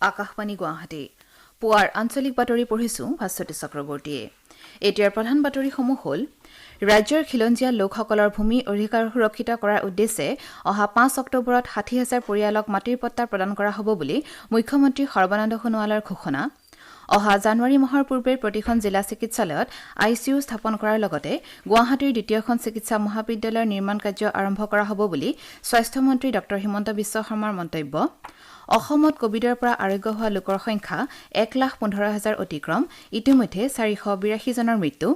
আকাশবাণী গুৱাহাটী পুৱাৰ আঞ্চলিক বাতৰি পঢ়িছো ভাস্বতী চক্ৰৱৰ্তীয়ে এতিয়াৰ প্ৰধান বাতৰিসমূহ হ'ল ৰাজ্যৰ খিলঞ্জীয়া লোকসকলৰ ভূমি অধিকাৰ সুৰক্ষিত কৰাৰ উদ্দেশ্যে অহা ৫ অক্টোবৰত ৬০,০০০ পৰিয়ালক মাটিৰ পট্টা প্ৰদান কৰা হ'ব বুলি মুখ্যমন্ত্ৰী সৰ্বানন্দ সোণোৱালৰ ঘোষণা অহা জানুৱাৰী মাহৰ পূৰ্বে প্ৰতিখন জিলা চিকিৎসালয়ত আইচিইউ স্থাপন কৰাৰ লগতে গুৱাহাটীৰ দ্বিতীয়খন চিকিৎসা মহাবিদ্যালয়ৰ নিৰ্মাণ কাৰ্য আৰম্ভ কৰা হ'ব বুলি স্বাস্থ্যমন্ত্ৰী ড হিমন্ত বিশ্ব শৰ্মাৰ মন্তব্য অসমত কোভিডৰ পৰা আৰোগ্য হোৱা লোকৰ সংখ্যা ১,১৫,০০০ অতিক্ৰম ইতিমধ্যে ৪৮২ জনৰ মৃত্যু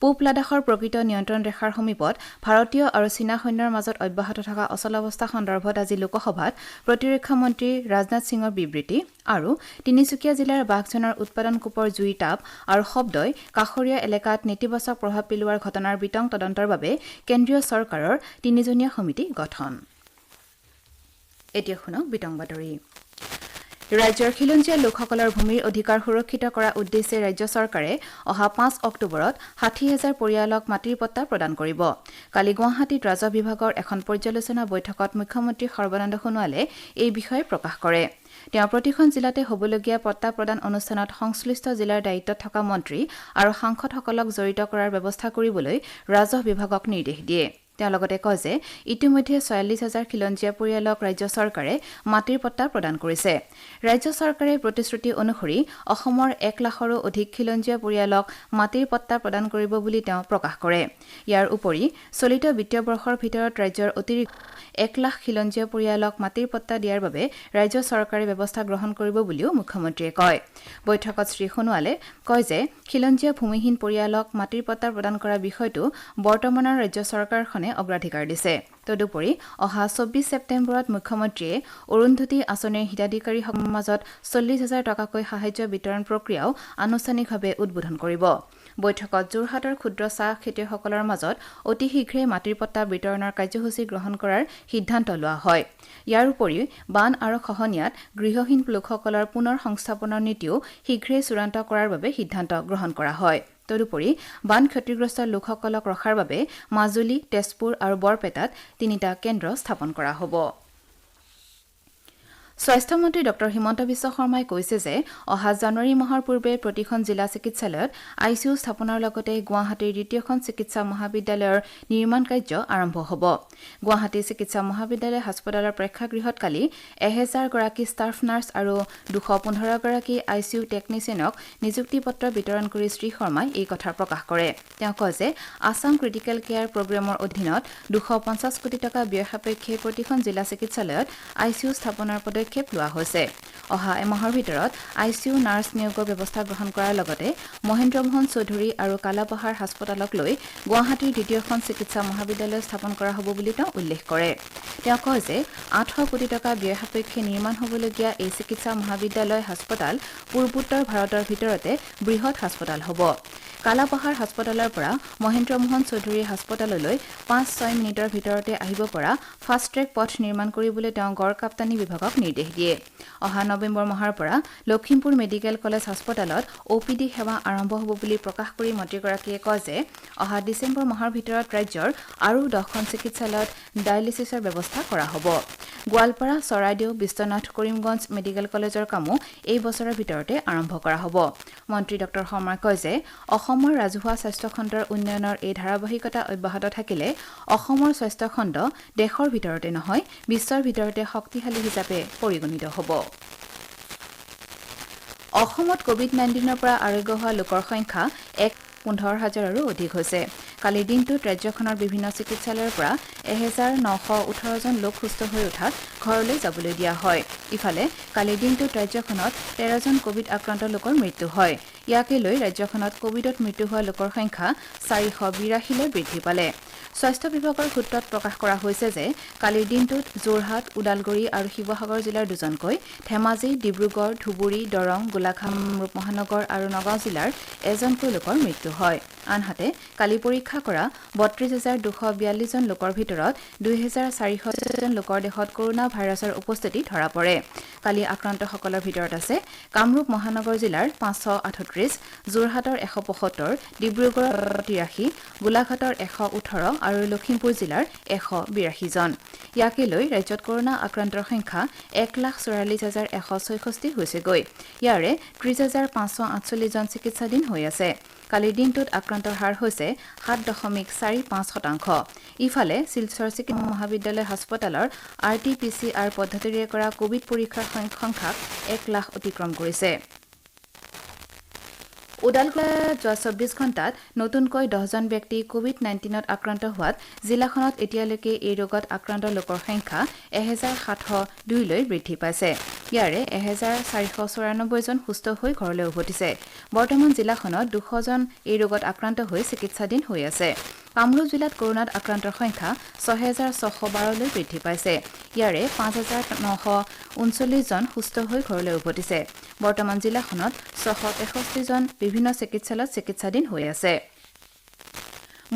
পূব লাডাখৰ প্ৰকৃত নিয়ন্ত্ৰণ ৰেখাৰ সমীপত ভাৰতীয় আৰু চীনা সৈন্যৰ মাজত অব্যাহত থকা অচলাৱস্থা সন্দৰ্ভত আজি লোকসভাত প্ৰতিৰক্ষা মন্ত্ৰী ৰাজনাথ সিঙৰ বিবৃতি আৰু তিনিচুকীয়া জিলাৰ বাঘজনৰ উৎপাদন কূপৰ জুইৰ তাপ আৰু শব্দই কাষৰীয়া এলেকাত নেতিবাচক প্ৰভাৱ পেলোৱাৰ ঘটনাৰ বিতং তদন্তৰ বাবে কেন্দ্ৰীয় চৰকাৰৰ ৩জনীয়া সমিতি গঠন এতিয়া শুনক বিতং বাতৰি ৰাজ্যৰ খিলঞ্জীয়া লোকসকলৰ ভূমিৰ অধিকাৰ সুৰক্ষিত কৰাৰ উদ্দেশ্যে ৰাজ্য চৰকাৰে অহা ৫ অক্টোবৰত ৬০,০০০ পৰিয়ালক মাটিৰ পট্টা প্ৰদান কৰিব কালি গুৱাহাটীত ৰাজহ বিভাগৰ এখন পৰ্যালোচনা বৈঠকত মুখ্যমন্ত্ৰী সৰ্বানন্দ সোণোৱালে এই বিষয়ে প্ৰকাশ কৰে তেওঁ প্ৰতিখন জিলাতে হ'বলগীয়া পট্টা প্ৰদান অনুষ্ঠানত সংশ্লিষ্ট জিলাৰ দায়িত্বত থকা মন্ত্ৰী আৰু সাংসদসকলক জড়িত কৰাৰ ব্যৱস্থা কৰিবলৈ ৰাজহ বিভাগক নিৰ্দেশ দিয়ে তেওঁ লগতে কয় যে ইতিমধ্যে ৪৬,০০০ খিলঞ্জীয়া পৰিয়ালক ৰাজ্য চৰকাৰে মাটিৰ পট্টা প্ৰদান কৰিছে ৰাজ্য চৰকাৰে প্ৰতিশ্ৰুতি অনুসৰি অসমৰ ১,০০,০০০ৰো অধিক খিলঞ্জীয়া পৰিয়ালক মাটিৰ পট্টা প্ৰদান কৰিব বুলি তেওঁ প্ৰকাশ কৰে ইয়াৰ উপৰি চলিত বিত্তীয় বৰ্ষৰ ভিতৰত ৰাজ্যৰ অতিৰিক্ত ১,০০,০০০ খিলঞ্জীয়া পৰিয়ালক মাটিৰ পট্টা দিয়াৰ বাবে ৰাজ্য চৰকাৰে ব্যৱস্থা গ্ৰহণ কৰিব বুলিও মুখ্যমন্ত্ৰীয়ে কয় বৈঠকত শ্ৰী সোণোৱালে কয় যে খিলঞ্জীয়া ভূমিহীন পৰিয়ালক মাটিৰ পট্টা প্ৰদান কৰা বিষয়টো বৰ্তমানৰ ৰাজ্য চৰকাৰখনে অগ্ৰাধিকাৰ দিছে তদুপৰি অহা ২৪ ছেপ্টেম্বৰত মুখ্যমন্ত্ৰীয়ে অৰুন্ধতী আঁচনিৰ হিতাধিকাৰীসকলৰ মাজত ৪০,০০০ টকাকৈ সাহায্য বিতৰণ প্ৰক্ৰিয়াও আনুষ্ঠানিকভাৱে উদ্বোধন কৰিব বৈঠকত যোৰহাটৰ ক্ষুদ্ৰ চাহ খেতিয়কসকলৰ মাজত অতি শীঘ্ৰে মাটিৰ পট্টা বিতৰণৰ কাৰ্যসূচী গ্ৰহণ কৰাৰ সিদ্ধান্ত লোৱা হয় ইয়াৰ উপৰিও বান আৰু খহনীয়াত গৃহহীন লোকসকলৰ পুনৰ সংস্থাপনৰ নীতিও শীঘ্ৰে চূড়ান্ত কৰাৰ বাবে সিদ্ধান্ত গ্ৰহণ কৰা হয় তদুপৰি বান ক্ষতিগ্ৰস্ত লোকসকলক ৰখাৰ বাবে মাজুলী তেজপুৰ আৰু বৰপেটাত ৩টা কেন্দ্ৰ স্থাপন কৰা হ'ব স্বাস্থ্যমন্ত্ৰী ড হিমন্ত বিশ্ব শৰ্মাই কৈছে যে অহা জানুৱাৰী মাহৰ পূৰ্বে প্ৰতিখন জিলা চিকিৎসালয়ত আইচিইউ স্থাপনৰ লগতে গুৱাহাটীৰ দ্বিতীয়খন চিকিৎসা মহাবিদ্যালয়ৰ নিৰ্মাণ কাৰ্য আৰম্ভ হ'ব গুৱাহাটী চিকিৎসা মহাবিদ্যালয় হাস্পতালৰ প্ৰেক্ষাগৃহত কালি ১,০০০ গৰাকী ষ্টাফ নাৰ্ছ আৰু ২১৫ গৰাকী আইচিইউ টেকনিচিয়ানক নিযুক্তি পত্ৰ বিতৰণ কৰি শ্ৰী শৰ্মাই এই কথা প্ৰকাশ কৰে তেওঁ কয় যে আছাম ক্ৰিটিকেল কেয়াৰ প্ৰগ্ৰেমৰ অধীনত ২৫০ কোটি টকা ব্যয় সাপেক্ষে প্ৰতিখন জিলা চিকিৎসালয়ত আইচিইউ স্থাপনৰ পদক্ষেপ লোৱা হৈছে অহা এমাহৰ ভিতৰত আইচিইউ নাৰ্ছ নিয়োগৰ ব্যৱস্থা গ্ৰহণ কৰাৰ লগতে মহেন্দ্ৰ মোহন চৌধুৰী আৰু কালাপাহাৰ হাস্পতালক লৈ গুৱাহাটীৰ দ্বিতীয়খন চিকিৎসা মহাবিদ্যালয় স্থাপন কৰা হ'ব বুলি তেওঁ উল্লেখ কৰে তেওঁ কয় যে ৮০০ কোটি টকা ব্যয় সাপেক্ষে নিৰ্মাণ হ'বলগীয়া এই চিকিৎসা মহাবিদ্যালয় হাস্পতাল পূৰ্বোত্তৰ ভাৰতৰ ভিতৰতে বৃহৎ হাস্পতাল হ'ব কালাপাহাৰ হাস্পতালৰ পৰা মহেন্দ্ৰ মোহন চৌধুৰী হাস্পতাললৈ ৫-৬ মিনিটৰ ভিতৰতে আহিব পৰা ফাষ্ট ট্ৰেক পথ নিৰ্মাণ কৰিবলৈ তেওঁ গড় কাপ্তানী বিভাগক নিৰ্দেশ দিয়ে অহা নৱেম্বৰ মাহৰ পৰা লখিমপুৰ মেডিকেল কলেজ হাস্পতালত অপিডি সেৱা আৰম্ভ হ'ব বুলি প্ৰকাশ কৰি মন্ত্ৰীগৰাকীয়ে কয় যে অহা ডিচেম্বৰ মাহৰ ভিতৰত ৰাজ্যৰ আৰু 10খন চিকিৎসালয়ত ডায়েলিচিছৰ ব্যৱস্থা কৰা হ'ব গোৱালপাৰা চৰাইদেউ বিশ্বনাথ কৰিমগঞ্জ মেডিকেল কলেজৰ কামো এই বছৰৰ ভিতৰতে আৰম্ভ কৰা হ'ব মন্ত্ৰী ড শৰ্মাই কয় যে অসমৰ ৰাজহুৱা স্বাস্থ্য খণ্ডৰ উন্নয়নৰ এই ধাৰাবাহিকতা অব্যাহত থাকিলে অসমৰ স্বাস্থ্য খণ্ড দেশৰ ভিতৰতে নহয় বিশ্বৰ ভিতৰতে শক্তিশালী হিচাপে পৰিগণিত হ'ব অসমত কোভিড-19ৰ পৰা আৰোগ্য হোৱা লোকৰ সংখ্যা ১,১৫,০০০ৰো অধিক হৈছে কালিৰ দিনটোত ৰাজ্যখনৰ বিভিন্ন চিকিৎসালয়ৰ পৰা ১,৯১৮ জন লোক সুস্থ হৈ উঠাত ঘৰলৈ যাবলৈ দিয়া হয় ইফালে কালিৰ দিনটোত ৰাজ্যখনত ১৩ জন কোভিড আক্ৰান্ত লোকৰ মৃত্যু হয় ইয়াকে লৈ ৰাজ্যখনত কোভিডত মৃত্যু হোৱা লোকৰ সংখ্যা ৪৮২লৈ বৃদ্ধি পালে স্বাস্থ্য বিভাগৰ সূত্ৰত প্ৰকাশ কৰা হৈছে যে কালিৰ দিনটোত যোৰহাট ওদালগুৰি আৰু শিৱসাগৰ জিলাৰ দুজনকৈ ধেমাজি ডিব্ৰুগড় ধুবুৰী দৰং গোলাঘাট কামৰূপ মহানগৰ আৰু নগাঁও জিলাৰ এজনকৈ লোকৰ মৃত্যু হয় আনহাতে কালি পৰীক্ষা কৰা ৩২,২৪২ জন লোকৰ ভিতৰত ২,৪০০ জন লোকৰ দেশত কৰোনা ভাইৰাছৰ উপস্থিতি ধৰা পৰে কালি আক্ৰান্তসকলৰ ভিতৰত আছে কামৰূপ মহানগৰ জিলাৰ ৫৩৮ যোৰহাটৰ ১৭৫ ডিব্ৰুগড়ৰ ৮৩ গোলাঘাটৰ ১১৮ আৰু লখিমপুৰ জিলাৰ ১৮২ জন ইয়াকে লৈ ৰাজ্যত কৰোনা আক্ৰান্তৰ সংখ্যা ১,৪৪,১৬৬ হৈছেগৈ ইয়াৰে ৩০,৫৪৮ জন চিকিৎসাধীন হৈ আছে কালিৰ দিনটোত আক্ৰান্তৰ হাৰ হৈছে ৭.৪৫%। ইফালে শিলচৰ চিকিৎসা মহাবিদ্যালয় হাস্পতালৰ RT-PCR পদ্ধতিৰে কৰা কোভিড পৰীক্ষাৰ সংখ্যাক ১ লাখ অতিক্ৰম কৰিছে ওদালগুৰিত যোৱা ২৪ ঘণ্টাত নতুনকৈ ১০জন ব্যক্তি কোভিড-১৯ত আক্ৰান্ত হোৱাত জিলাখনত এতিয়ালৈকে এই ৰোগত আক্ৰান্ত লোকৰ সংখ্যা ১,৭০২ লৈ বৃদ্ধি পাইছে ইয়াৰে ১,৪৯৪ জন সুস্থ হৈ ঘৰলৈ উভতিছে বৰ্তমান জিলাখনত ২০০ জন এই ৰোগত আক্ৰান্ত হৈ চিকিৎসাধীন হৈ আছে কামৰূপ জিলাত কৰোনাত আক্ৰান্তৰ সংখ্যা ৬,৬১২ লৈ বৃদ্ধি পাইছে ইয়াৰে ৫,৯৩৯ জন সুস্থ হৈ ঘৰলৈ উভতিছে বৰ্তমান জিলাখনত ৬৬৩ জন বিভিন্ন চিকিৎসালয়ত চিকিৎসাধীন হৈ আছে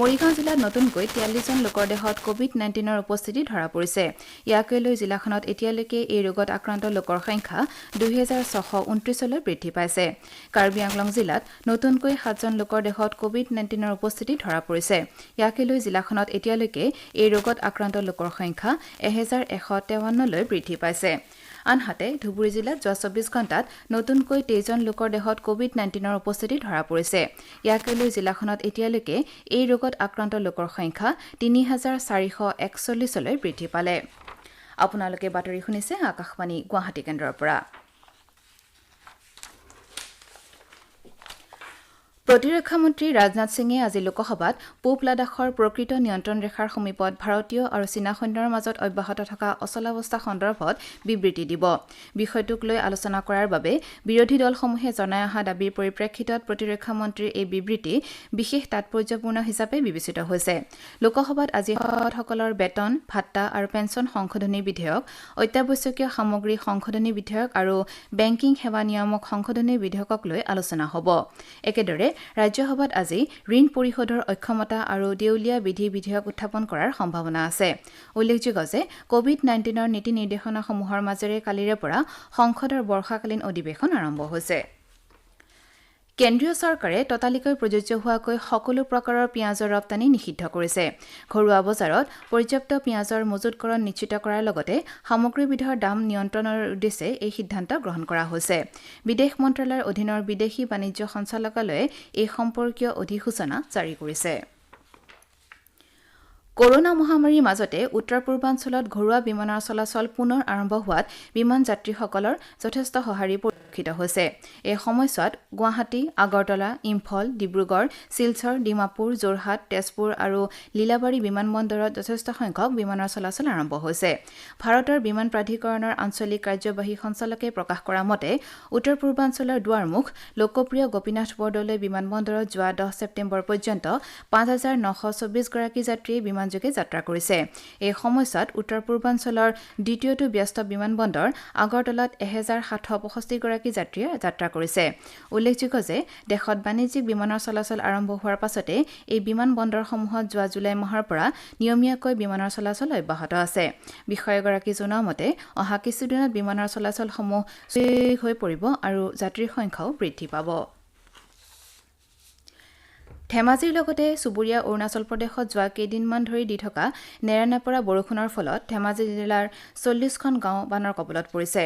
মৰিগাঁও জিলাত নতুনকৈ ৪৩ জন লোকৰ দেহত কোভিড-১৯ৰ উপস্থিতি ধৰা পৰিছে ইয়াকে লৈ জিলাখনত এতিয়ালৈকে এই ৰোগত আক্ৰান্ত লোকৰ সংখ্যা ২,৬২৯ লৈ বৃদ্ধি পাইছে কাৰ্বি আংলং জিলাত নতুনকৈ ৭জন লোকৰ দেহত কোভিড-১৯ৰ উপস্থিতি ধৰা পৰিছে ইয়াকে লৈ জিলাখনত এতিয়ালৈকে এই ৰোগত আক্ৰান্ত লোকৰ সংখ্যা ১,১৫৩ লৈ বৃদ্ধি পাইছে আনহাতে ধুবুৰী জিলাত যোৱা ২৪ ঘণ্টাত নতুনকৈ ২৩জন লোকৰ দেহত কোভিড-১৯ৰ উপস্থিতি ধৰা পৰিছে ইয়াকে লৈ জিলাখনত এতিয়ালৈকে এই ৰোগত আক্ৰান্ত লোকৰ সংখ্যা ৩,৪৪১ লৈ বৃদ্ধি পালে আপোনালোকে বাতৰি শুনিছে আকাশবাণী গুৱাহাটী কেন্দ্ৰৰ পৰা প্ৰতিৰক্ষা মন্ত্ৰী ৰাজনাথ সিঙে আজি লোকসভাত পূব লাডাখৰ প্ৰকৃত নিয়ন্ত্ৰণ ৰেখাৰ সমীপত ভাৰতীয় আৰু চীনা সৈন্যৰ মাজত অব্যাহত থকা অচলাৱস্থা সন্দৰ্ভত বিবৃতি দিব বিষয়টোক লৈ আলোচনা কৰাৰ বাবে বিৰোধী দলসমূহে জনাই অহা দাবীৰ পৰিপ্ৰেক্ষিতত প্ৰতিৰক্ষা মন্ত্ৰীৰ এই বিবৃতি বিশেষ তাৎপৰ্যপূৰ্ণ হিচাপে বিবেচিত হৈছে লোকসভাত আজি সদস্যসকলৰ বেতন ভাত্তা আৰু পেঞ্চন সংশোধনী বিধেয়ক অত্যাৱশ্যকীয় সামগ্ৰী সংশোধনী বিধেয়ক আৰু বেংকিং সেৱা নিয়ামক সংশোধনী বিধেয়কক লৈ আলোচনা হ'ব একেদৰে ৰাজ্যসভাত আজি ঋণ পৰিশোধৰ অক্ষমতা আৰু দেউলীয়া বিধি বিধেয়ক উত্থাপন কৰাৰ সম্ভাৱনা আছে উল্লেখযোগ্য যে কোভিড-১৯ৰ নীতি নিৰ্দেশনাসমূহৰ মাজেৰে কালিৰে পৰা সংসদৰ বৰ্ষাকালীন অধিৱেশন আৰম্ভ হৈছে কেন্দ্ৰীয় চৰকাৰে ততালিকৈ প্ৰযোজ্য হোৱাকৈ সকলো প্ৰকাৰৰ পিঁয়াজৰ ৰপ্তানি নিষিদ্ধ কৰিছে ঘৰুৱা বজাৰত পৰ্যাপ্ত পিঁয়াজৰ মজুতকৰণ নিশ্চিত কৰাৰ লগতে সামগ্ৰীবিধৰ দাম নিয়ন্ত্ৰণৰ উদ্দেশ্যে এই সিদ্ধান্ত গ্ৰহণ কৰা হৈছে বিদেশ মন্ত্ৰালয়ৰ অধীনৰ বিদেশী বাণিজ্য সঞ্চালকালয়ে এই সম্পৰ্কীয় অধিসূচনা জাৰি কৰিছে কৰোনা মহামাৰীৰ মাজতে উত্তৰ পূৰ্বাঞ্চলত ঘৰুৱা বিমানৰ চলাচল পুনৰ আৰম্ভ হোৱাত বিমান যাত্ৰীসকলৰ যথেষ্ট সঁহাৰি পৰিলক্ষিত হৈছে এই সময়ছোৱাত গুৱাহাটী আগৰতলা ইম্ফল ডিব্ৰুগড় শিলচৰ ডিমাপুৰ যোৰহাট তেজপুৰ আৰু লীলাবাৰী বিমানবন্দৰত যথেষ্ট সংখ্যক বিমানৰ চলাচল আৰম্ভ হৈছে ভাৰতৰ বিমান প্ৰাধিকৰণৰ আঞ্চলিক কাৰ্যবাহী সঞ্চালকে প্ৰকাশ কৰা মতে উত্তৰ পূৰ্বাঞ্চলৰ দুৱাৰমুখ লোকপ্ৰিয় গোপীনাথ বৰদলৈ বিমানবন্দৰত যোৱা ১০ ছেপ্টেম্বৰ পৰ্যন্ত ৫,৯২৪ গৰাকী যাত্ৰীয়ে বিমানযোগে যাত্ৰা কৰিছে এই সময়ছোৱাত উত্তৰ পূৰ্বাঞ্চলৰ দ্বিতীয়টো ব্যস্ত বিমানবন্দৰ আগৰতলাত ১,৭৬৫ গৰাকী যাত্ৰীয়ে যাত্ৰা কৰিছে উল্লেখযোগ্য যে দেশত বাণিজ্যিক বিমানৰ চলাচল আৰম্ভ হোৱাৰ পাছতে এই বিমানবন্দৰসমূহত যোৱা জুলাই মাহৰ পৰা নিয়মীয়াকৈ বিমানৰ চলাচল অব্যাহত আছে বিষয়াগৰাকী জনোৱা মতে অহা কিছুদিনত বিমানৰ চলাচলসমূহ স্বাভাৱিক হৈ পৰিব আৰু যাত্ৰীৰ সংখ্যাও বৃদ্ধি পাব ধেমাজিৰ লগতে চুবুৰীয়া অৰুণাচল প্ৰদেশত যোৱা কেইদিনমান ধৰি দি থকা নেৰানেপৰা বৰষুণৰ ফলত ধেমাজি জিলাৰ ৪০খন গাঁও বানৰ কবলত পৰিছে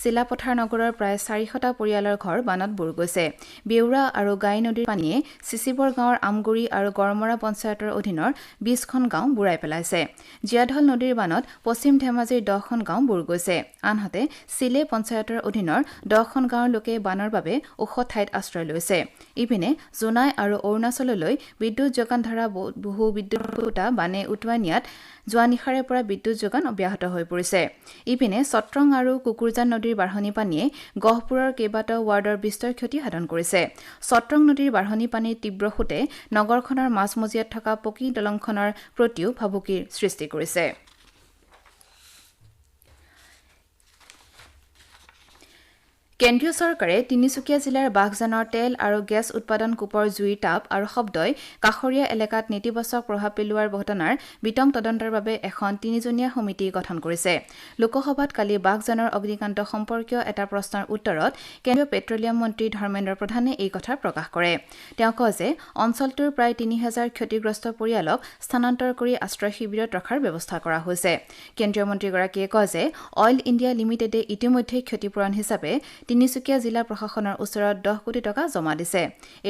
চিলাপথাৰ নগৰৰ প্ৰায় ৪০০টা পৰিয়ালৰ ঘৰ বানত বুৰ গৈছে বেউৰা আৰু গাই নদীৰ পানীয়ে চিচিবৰ গাঁৱৰ আমগুৰি আৰু গড়মৰা পঞ্চায়তৰ অধীনৰ ২০খন গাঁও বুৰাই পেলাইছে জীয়াঢল নদীৰ বানত পশ্চিম ধেমাজিৰ ১০খন গাঁও বুৰ গৈছে আনহাতে চিলে পঞ্চায়তৰ অধীনৰ ১০খন গাঁৱৰ লোকে বানৰ বাবে ওখ ঠাইত আশ্ৰয় লৈছে ইপিনে জোনাই আৰু অৰুণাচললৈ বিদ্যুৎ যোগান ধৰা বহু বিদ্যুৎ খুঁটা বানে উটুৱাই নিয়াত যোৱা নিশাৰে পৰা বিদ্যুৎ যোগান অব্যাহত হৈ পৰিছে ইপিনে চট্ৰং আৰু কুকুৰজান নদীৰ বাঢ়নী পানীয়ে গহপুৰৰ কেইবাটাও ৱাৰ্ডৰ বিস্তৰ ক্ষতি সাধন কৰিছে চট্ৰং নদীৰ বাঢ়নী পানীৰ তীব্ৰ সোঁতে নগৰখনৰ মাজমজিয়াত থকা পকী দলংখনৰ প্ৰতিও ভাবুকিৰ সৃষ্টি কৰিছে কেন্দ্ৰীয় চৰকাৰে তিনিচুকীয়া জিলাৰ বাঘজানৰ তেল আৰু গেছ উৎপাদন কূপৰ জুইৰ তাপ আৰু শব্দই কাষৰীয়া এলেকাত নেতিবাচক প্ৰভাৱ পেলোৱাৰ ঘটনাৰ বিতং তদন্তৰ বাবে এখন 3জনীয়া সমিতি গঠন কৰিছে। লোকসভাত কালি বাঘজানৰ অগ্নিকাণ্ড সম্পৰ্কীয় এটা প্ৰশ্নৰ উত্তৰত কেন্দ্ৰীয় পেট্ৰলিয়াম মন্ত্ৰী ধৰ্মেন্দ্ৰ প্ৰধানে এই কথা প্ৰকাশ কৰে। তেওঁ কয় যে অঞ্চলটোৰ প্ৰায় 3000 ক্ষতিগ্ৰস্ত পৰিয়ালক স্থানান্তৰ কৰি আশ্ৰয় শিবিৰত ৰখাৰ ব্যৱস্থা কৰা হৈছে। কেন্দ্ৰীয় মন্ত্ৰীগৰাকীয়ে কয় যে অইল ইণ্ডিয়া লিমিটেডে ইতিমধ্যে ক্ষতিপূৰণ হিচাপে তিনিচুকীয়া জিলা প্ৰশাসনৰ ওচৰত 10 কোটি টকা জমা দিছে।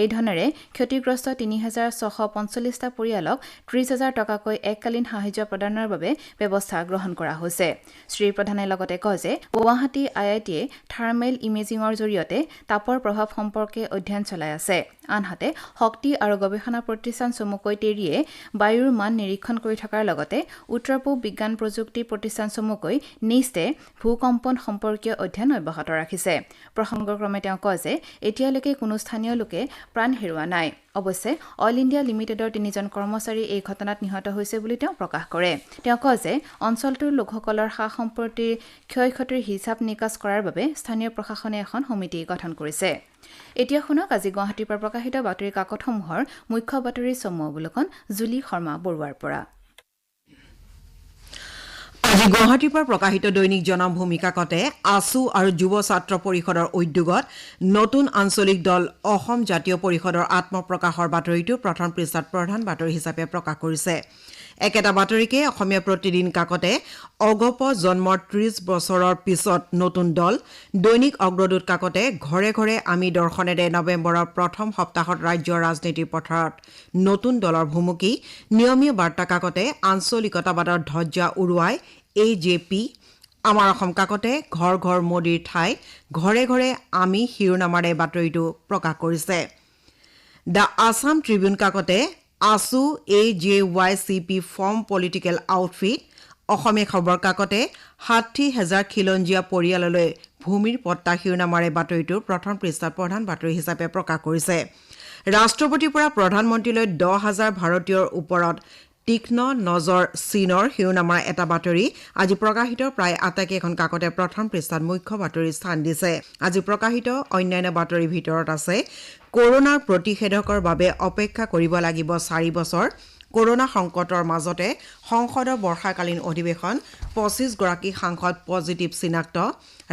এই ধনেৰে ক্ষতিগ্ৰস্ত 3645টা পৰিয়ালক 30,000 টকাকৈ এককালীন সাহায্য প্ৰদানৰ বাবে ব্যৱস্থা গ্ৰহণ কৰা হৈছে। শ্ৰীপ্ৰধানে লগতে কয় যে গুৱাহাটী IITয়ে থাৰ্মেল ইমেজিঙৰ জৰিয়তে তাপৰ প্ৰভাৱ সম্পৰ্কে অধ্যয়ন চলাই আছে। আনহাতে শক্তি আৰু গৱেষণা প্ৰতিষ্ঠান চমুকৈ টেৰীয়ে বায়ুৰ মান নিৰীক্ষণ কৰি থকাৰ লগতে উত্তৰ পূব বিজ্ঞান প্ৰযুক্তি প্ৰতিষ্ঠান চমুকৈ নিষ্টে ভূকম্পন সম্পৰ্কীয় অধ্যয়ন অব্যাহত ৰাখিছে। প্ৰসংগক্ৰমে তেওঁ কয় যে এতিয়ালৈকে কোনো স্থানীয় লোকে প্ৰাণ হেৰুওৱা নাই। অৱশ্যে অইল ইণ্ডিয়া লিমিটেডৰ 3জন কৰ্মচাৰী এই ঘটনাত নিহত হৈছে বুলি তেওঁ প্ৰকাশ কৰে। তেওঁ কয় যে অঞ্চলটোৰ লোকসকলৰ সা সম্পত্তিৰ ক্ষয় ক্ষতিৰ হিচাপ নিকাচ কৰাৰ বাবে স্থানীয় প্ৰশাসনে এখন সমিতি গঠন কৰিছে। এতিয়া শুনক আজি গুৱাহাটীৰ পৰা প্ৰকাশিত বাতৰি কাকতসমূহৰ মুখ্য বাতৰি চমু অৱলোকন জুলি শৰ্মা বৰুৱাৰ পৰা। আজি গুৱাহাটীৰ পৰা প্ৰকাশিত দৈনিক জনমভূমি কাকতে আছু আৰু যুৱ ছাত্ৰ পৰিষদৰ উদ্যোগত নতুন আঞ্চলিক দল অসম জাতীয় পৰিষদৰ আত্মপ্ৰকাশৰ বাতৰিটো প্ৰথম পৃষ্ঠাত প্ৰধান বাতৰি হিচাপে প্ৰকাশ কৰিছে। একেটা বাতৰিকে অসমীয়া প্ৰতিদিন কাকতে অগপ জন্মৰ 30 বছৰৰ পিছত নতুন দল, দৈনিক অগ্ৰদূত কাকতে ঘৰে ঘৰে আমি দৰ্শনেৰে নৱেম্বৰৰ প্ৰথম সপ্তাহত ৰাজ্যৰ ৰাজনীতিৰ পথাৰত নতুন দলৰ ভুমুকি, নিয়মীয়া বাৰ্তা কাকতে আঞ্চলিকতাবাদৰ ধ্বজা উৰুৱাই AJP, আমাৰ অসম কাকতে ঘৰ ঘৰ মোদীৰ ঠাই ঘৰে ঘৰে আমি শিৰোনামাৰে বাতৰিটো প্ৰকাশ কৰিছে। দ্য আছাম ট্ৰিবিউন কাকতে আছু AJYCP form political outfit, Asomiya Khabar কাকতে 60,000 খিলঞ্জীয়া পৰিয়াললৈ ভূমিৰ পট্টা শিৰোনামাৰে বাতৰিটো প্ৰথম পৃষ্ঠাত প্ৰধান বাতৰি হিচাপে প্ৰকাশ কৰিছে। ৰাষ্ট্ৰপতিৰ পৰা প্ৰধানমন্ত্ৰীলৈ 10,000 ভাৰতীয়ৰ ওপৰত তীক্ষ্ণ নজৰ চীনৰ শিৰোনামাৰ এটা বাতৰি আজি প্ৰকাশিত প্ৰায় আটাইকেইখন কাকতে প্ৰথম পৃষ্ঠাত মুখ্য বাতৰি স্থান দিছে। আজি প্ৰকাশিত অন্যান্য বাতৰিৰ ভিতৰত আছে কৰোনাৰ প্ৰতিষেধকৰ বাবে অপেক্ষা কৰিব লাগিব 4 বছৰ, কৰোনা সংকটৰ মাজতে সংসদৰ বৰ্ষাকালীন অধিৱেশন, 25 গৰাকী সাংসদ পজিটিভ চিনাক্ত,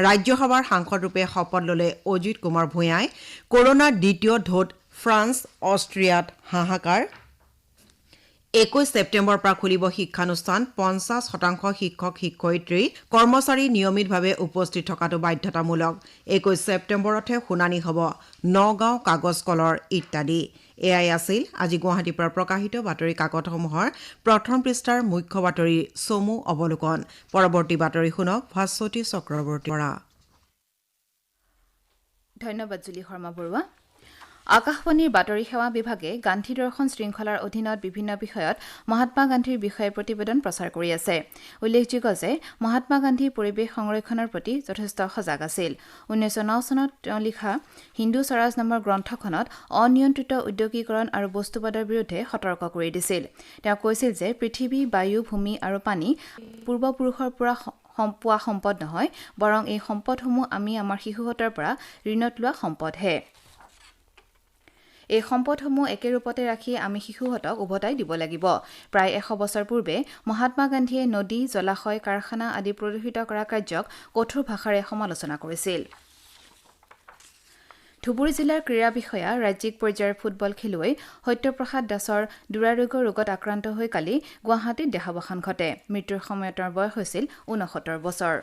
ৰাজ্যসভাৰ সাংসদৰূপে শপত ল'লে অজিত কুমাৰ ভূঞাই, কৰোনাৰ দ্বিতীয় ঢৌত ফ্ৰান্স অষ্ট্ৰিয়াত হাহাকাৰ, 21 ছেপ্টেম্বৰৰ পৰা খুলিব শিক্ষানুষ্ঠান, 50% শিক্ষক শিক্ষয়িত্ৰী কৰ্মচাৰী নিয়মিতভাৱে উপস্থিত থকাটো বাধ্যতামূলক, 21 ছেপ্টেম্বৰতহে শুনানি হ'ব নগাঁও কাগজ কলৰ ইত্যাদি। এয়াই আছিল আজি গুৱাহাটীৰ পৰা প্ৰকাশিত বাতৰি কাকতসমূহৰ প্ৰথম পৃষ্ঠাৰ মুখ্য বাতৰি চমু অৱলোকন। পৰৱৰ্তী বাতৰি শুনক ভাস্বতী চক্ৰৱৰ্তীৰ পৰা। ধন্যবাদ জুলি শৰ্মা বৰুৱা। আকাশবাণীৰ বাতৰি সেৱা বিভাগে গান্ধী দৰ্শন শৃংখলাৰ অধীনত বিভিন্ন বিষয়ত মহাত্মা গান্ধীৰ বিষয়ে প্ৰতিবেদন প্ৰচাৰ কৰি আছে। উল্লেখযোগ্য যে মহাত্মা গান্ধী পৰিৱেশ সংৰক্ষণৰ প্ৰতি যথেষ্ট সজাগ আছিল। 1909 চনত তেওঁ লিখা হিন্দু স্বৰাজ নামৰ গ্ৰন্থখনত অনিয়ন্ত্ৰিত উদ্যোগীকৰণ আৰু বস্তুবাদৰ বিৰুদ্ধে সতৰ্ক কৰি দিছিল। তেওঁ কৈছিল যে পৃথিৱী, বায়ু, ভূমি আৰু পানী পূৰ্বপুৰুষৰ পৰা পোৱা সম্পদ নহয়, বৰং এই সম্পদসমূহ আমি আমাৰ শিশুহঁতৰ পৰা ঋণত লোৱা সম্পদহে। এই সম্পদসমূহ একেৰূপতে ৰাখি আমি শিশুহঁতক উভতাই দিব লাগিব। প্ৰায় 100 বছৰ পূৰ্বে মহাত্মা গান্ধীয়ে নদী, জলাশয়, কাৰখানা আদি প্ৰদূষিত কৰা কাৰ্যক কঠোৰ ভাষাৰে সমালোচনা কৰিছিল। ধুবুৰী জিলাৰ ক্ৰীড়া বিষয়া ৰাজ্যিক পৰ্যায়ৰ ফুটবল খেলুৱৈ সত্যপ্ৰসাদ দাসৰ দুৰাৰোগ্য ৰোগত আক্ৰান্ত হৈ কালি গুৱাহাটীত দেহাৱসান ঘটে। মৃত্যুৰ সময়ত তেওঁৰ বয়স হৈছিল 69 বছৰ।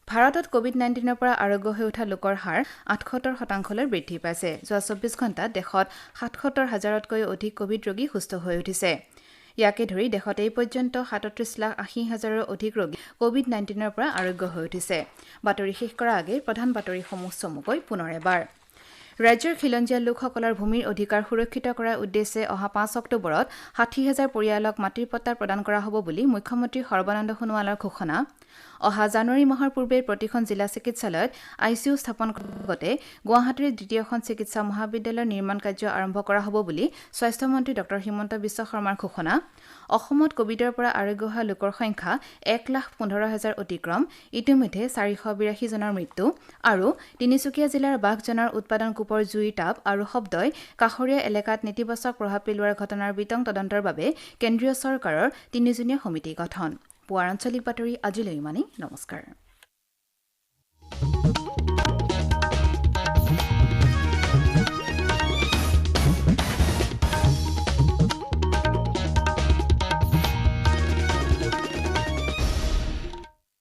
ভাৰতত কোভিড-19ৰ পৰা আৰোগ্য হৈ উঠা লোকৰ হাৰ 78% বৃদ্ধি পাইছে। যোৱা 24 ঘণ্টাত দেশত 77,000তকৈও অধিক কোভিড ৰোগী সুস্থ হৈ উঠিছে। ইয়াকে ধৰি দেশত এই পৰ্যন্ত 37,80,000ৰো অধিক ৰোগী কোভিড-19ৰ পৰা আৰোগ্য হৈ উঠিছে। বাতৰি শেষ কৰাৰ আগে প্ৰধান বাতৰিসমূহ চমুকৈ পুনৰ এবাৰ। ৰাজ্যৰ খিলঞ্জীয়া লোকসকলৰ ভূমিৰ অধিকাৰ সুৰক্ষিত কৰাৰ উদ্দেশ্যে অহা 5 অক্টোবৰত 60,000 পৰিয়ালক মাটিৰ পট্টা প্ৰদান কৰা হ'ব বুলি মুখ্যমন্ত্ৰী সৰ্বানন্দ সোণোৱালৰ ঘোষণা। অহা জানুৱাৰী মাহৰ পূৰ্বে প্ৰতিখন জিলা চিকিৎসালয়ত ICU স্থাপন কৰাৰ লগতে গুৱাহাটীৰ দ্বিতীয়খন চিকিৎসা মহাবিদ্যালয়ৰ নিৰ্মাণ কাৰ্য আৰম্ভ কৰা হ'ব বুলি স্বাস্থ্যমন্ত্ৰী ড হিমন্ত বিশ্ব শৰ্মাৰ ঘোষণা অসমত কোভিডৰ পৰা আৰোগ্য হোৱা লোকৰ সংখ্যা 1,15,000 অতিক্ৰম ইতিমধ্যে 482 জনৰ মৃত্যু আৰু তিনিচুকীয়া জিলাৰ বাঘজনৰ উৎপাদন কূপৰ জুইৰ তাপ আৰু শব্দই কাষৰীয়া এলেকাত নেতিবাচক প্ৰভাৱ পেলোৱাৰ ঘটনাৰ বিতং তদন্তৰ বাবে কেন্দ্ৰীয় চৰকাৰৰ 3জনীয়া সমিতি গঠন পুৱাৰ আঞ্চলিক বাতৰি আজিলৈ ইমানেই নমস্কাৰ